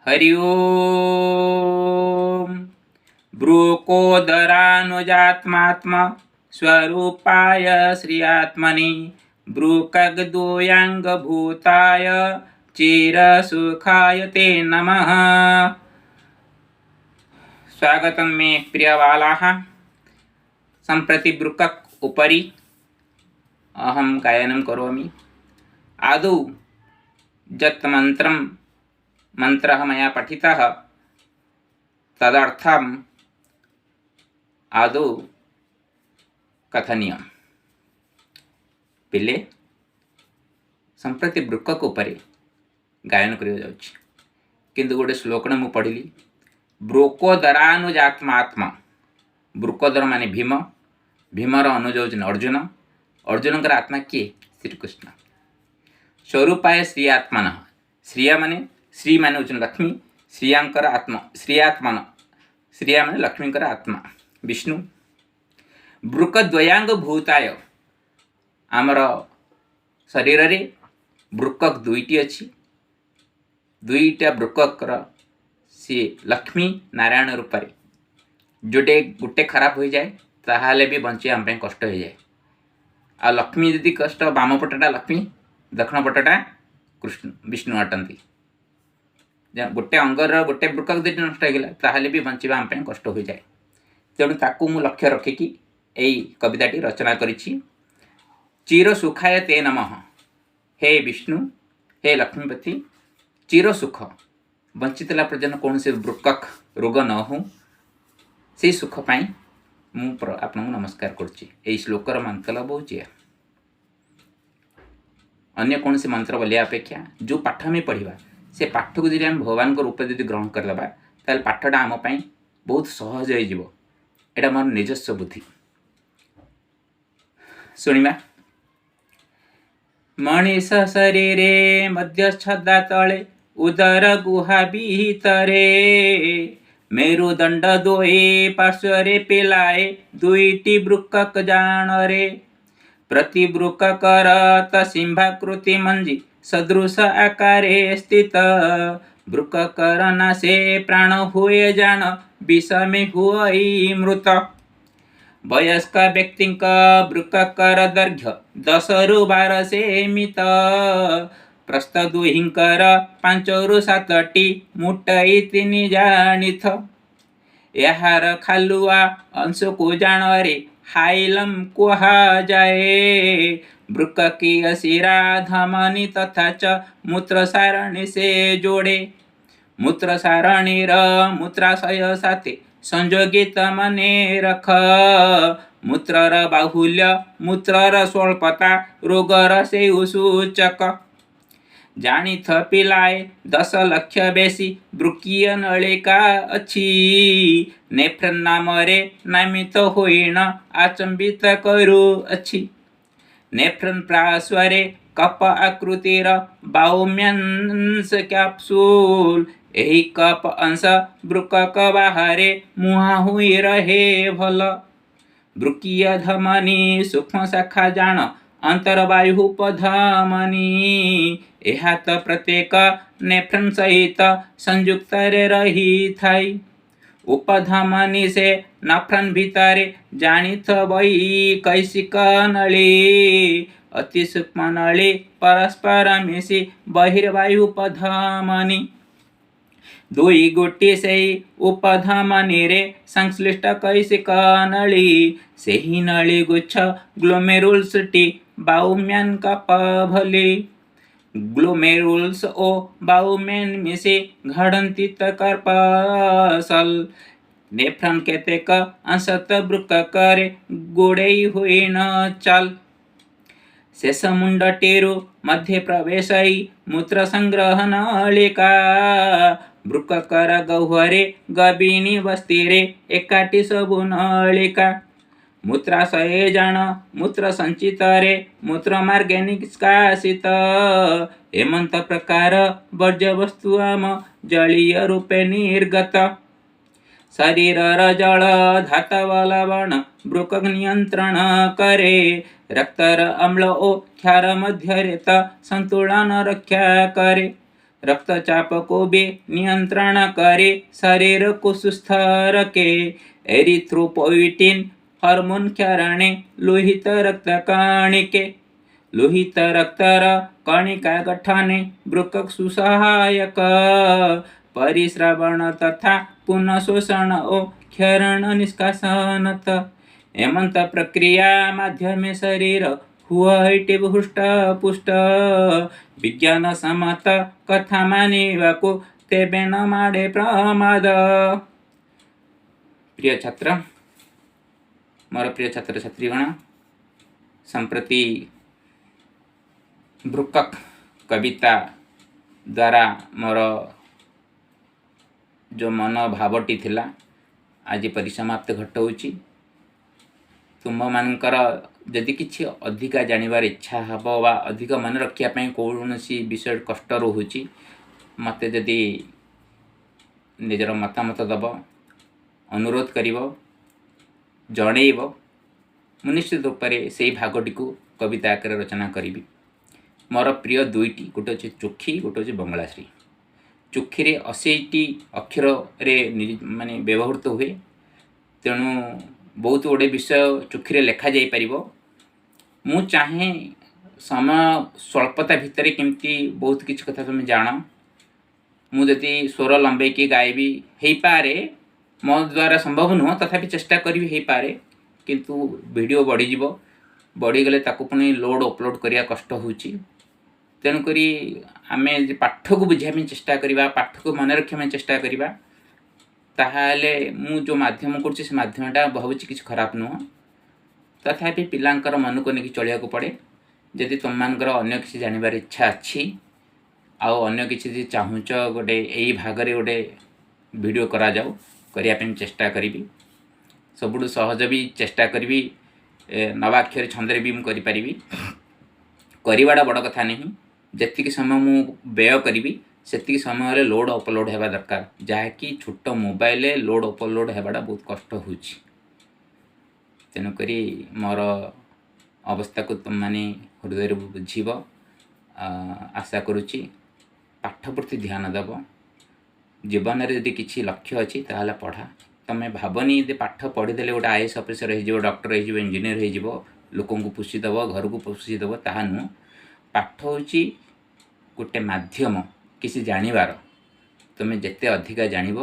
हरि ओम। ब्रूकोदरानुजात्मात्मा स्वरूपाय श्रियात्मनि ब्रूकग्दोयांगभूताय चिरसुखाय ते नमः। स्वागतं मे प्रियबालाः। सम्प्रति ब्रूकक् उपरि अहं गायनं करोमि। आदौ यत् मन्त्रः मया पठितः तदर्थम् आदौ कथनीयम्। पिले सम्प्रति ब्रूकक् उपरि गायन करिया जाउछि, किंतु गोटे श्लोकण मु पढ़िली। ब्रूकोदरानुजात्मात्मा। ब्रूकोदर माने भीम, भीमर अनुज होउछन अर्जुन, अर्जुनकर आत्मा किए? श्रीकृष्ण। स्वरूपाय श्री आत्मान। श्रिया माने श्री माने होउछन लक्ष्मी, श्रियांकर आत्मा, श्रियात्मान, श्रिया माने लक्ष्मीकर आत्मा विष्णु। ब्रूकद्वयांग भूताय। आमर शरीर रे ब्रूकक दुईटी अछि। दुईटा ब्रूककर सी लक्ष्मी नारायण रूप रे जोटे गुटे खराब हो जाए ताहाले भी बंचे आम पे कष्ट हो जाए। आ लक्ष्मी यदि कष्ट बाम पटटा लक्ष्मी, दक्षिण पटटा कृष्ण विष्णु अटंती। गोटे अंगर गोटे ब्रूकक यदि नष्ट होगला ताहाले भी बंचवा आम पे कष्ट हो जाए। तेणु ताकू मु लक्ष्य रखिकी एई कविताटी रचना करिछि। चिर सुखाय ते नमः। हे विष्णु, हे लक्ष्मीपति, चिर सुख बंचितला पर्यंत कौन से ब्रूकक रोग न हो से सुख पाई मु आपन नमस्कार करछि। एई श्लोकर मतलब होछि अन्य कौन से मंत्र बोलिया अपेक्षा जो पाठ में पढ़िबा से पाठ को यदि हम भगवान को रूप यदि ग्रहण करदबा ताल पाठटा आम पाई बहुत सहज हो जिवो। एटा मोर निजस्व बुद्धि। सुनिबा। मनीष शरीरे मध्यच्छदा तले उदर गुहा भीतरे मेरुदंड दोए पार्श्वरे पिलाए दुईटी ब्रूकक जानरे प्रति ब्रूककर सिंहाकृति मंजी सदृश आकारे स्थित ब्रूककर नासे प्राण हुए जान विषमे हुई मृत। वयस्क व्यक्ति ब्रूककर दैर्घ्य 10 रु 12 सेमित प्रस्थ दुहिंकर 5 रु 7 मुटई 3 जानिथ। यार खालुआ अंश को जानरे हाइलम कुहा जाए ब्रूककीय शिरा धमनी तथा च मूत्र सारणी से जोड़े। मूत्र सारणीर मूत्राशय साथे संयोगित मने रख। मूत्रर बाहुल्य मूत्रर स्वल्पता रोगर से सूचक। जानिथ पिलाए 10 लक्ष बेसी ब्रूकीय नलिका अछि नेफ्रन नामरे नामित होइण आचंबित करू अछि। नेफ्रन प्राश्वरे कप आकृतिर बाहुम्यांश कैप्सूल एही कप अंश ब्रूकक बाहरे मुहा हुई रहे भल। ब्रूकीय धमनी सूक्ष्म शाखा जान अंतर्वायुपधमनी एहा तो प्रत्येक नेफ्रन सहित संयुक्त रे रही थाई। उपधमनी से नफ्रन भीतरे जानिथ वही कैसिक नली अति सूक्ष्म नली परस्पर मिशी बहिर्वायुपधमनी दुई गोटी से उपधमनी रे संश्लिष्ट कैसिक नली सेही नली गुच्छ ग्लोमेरुल्स टी बाउम्यान कप भली। ग्लोमेरुल्स ओ बाउमेन मिसे घड़ंती कर्पसल नेफ्रन केतेक अंशत ब्रूककर गोड़े हुई न चल। शेष मुंड टेरु मध्य प्रवेशई मूत्र संग्रह नलिका ब्रूककर गह्वरे गबिनी बस्तिरे एकाटी सबु नलिका। मूत्राशये जान मूत्र संचितरे मूत्र मार्गे निष्कासित हेमंत प्रकार वर्ज्य वस्तु आम जलीय रूपे निर्गत। शरीरर जल धातव लवण ब्रूकक नियंत्रण करे रक्तर अम्ल ओ क्षार मध्य रेत संतुलन रक्षा करे। रक्तचाप को भी नियंत्रण करे, शरीर को सुस्थ रखे। एरिथ्रोपोइटिन हार्मोन क्षरणे लोहित रक्त कणिके, लोहित रक्तर कणिका गठने वृक्क सुसहायक। परिश्रवण तथा पुनःशोषण ओ क्षरण निष्कासनत, एमंत प्रक्रिया माध्यमे शरीर हुआ हुष्ट पुष्ट। विज्ञान सम्मत कथा मानिबाकु तेबे न माडे प्रमाद। प्रिय छात्र, मोर प्रिय छात्र छात्रीगण, संप्रति वृक्क कविता द्वारा मोर जो मन भावटी थिला आज परिसमाप्त घटाऊँगी। तुम मानकर जदि किसी अधिका जानिबार इच्छा हब वा अधिक मन रखिया कौन सी विषय कष्ट रोची, मते जदि निजर मतामत दब, अनुरोध करिवो, जणैब, मु निश्चित रूप से भागटी को कविता आकार रचना करी। मोर प्रिय दुईटी, गोटे अच्छे चोखी, गोटे अच्छे बंगलाश्री। चोखी रे 80टी अक्षर रे माने व्यवहृत हुए, तेणु बहुत गुड़े विषय चोखी रे लेखा जाई परिबो। मु चाहे समय स्वल्पता भितर केमती बहुत किसी कथा तुम जान। मु जदि स्वर लंबेकी गायबी हो पारे, मो द्वारा संभव नुह, तथापि चेष्टा करी हो पारे, किंतु वीडियो बढ़ीज, बढ़ीगले ताकू पुणी लोड अपलोड करिया कष्ट होची। तेणुकरी आमे पाठ को बुझाई चेष्टा करवा, पाठ को मन रखा चेष्टा करवा, ताहाले मु जो माध्यम करुच्ची से माध्यमटा भावुची किसी खराब नुह। तथापि पिलांकर मन को लेकिन चलिया पड़े। जदि तुम मानकर अन्य किसी जानिबार इच्छा अच्छी, आउ अन्य किसी चाहूच गोटे यही भागरे गोटे वीडियो करा जाऊ, करने चेष्टा करी। सबुठ सहज भी चेष्टा करी, नवाक्षर छंदरे भी मुझे करवाटा बड़ कथा नहीं। जी समय मु व्यय करी से समय लोड अपलोड होगा दरकार, जहाँकि छोट मोबाइल लोड अपलोड होगा बहुत कष्ट हो। तेणुकरी मोर अवस्था को तुम माने हृदय बुझीब, आशा करुच्ची। पाठ प्रति ध्यान देव। जीवन में यदि किसी लक्ष्य अच्छी ताहले पढ़ा। तमें भावनी यदि पाठ पढ़ीदे गोटे आईएएस ऑफिसर हो, डॉक्टर हो, इंजीनियर हो, लोक को पोषिदेव, घर को पोषिदेव, ताहा नुह। पाठ हूँ गोटे माध्यम किसी जानिबार। तुम्हें जिते अधिका जानिब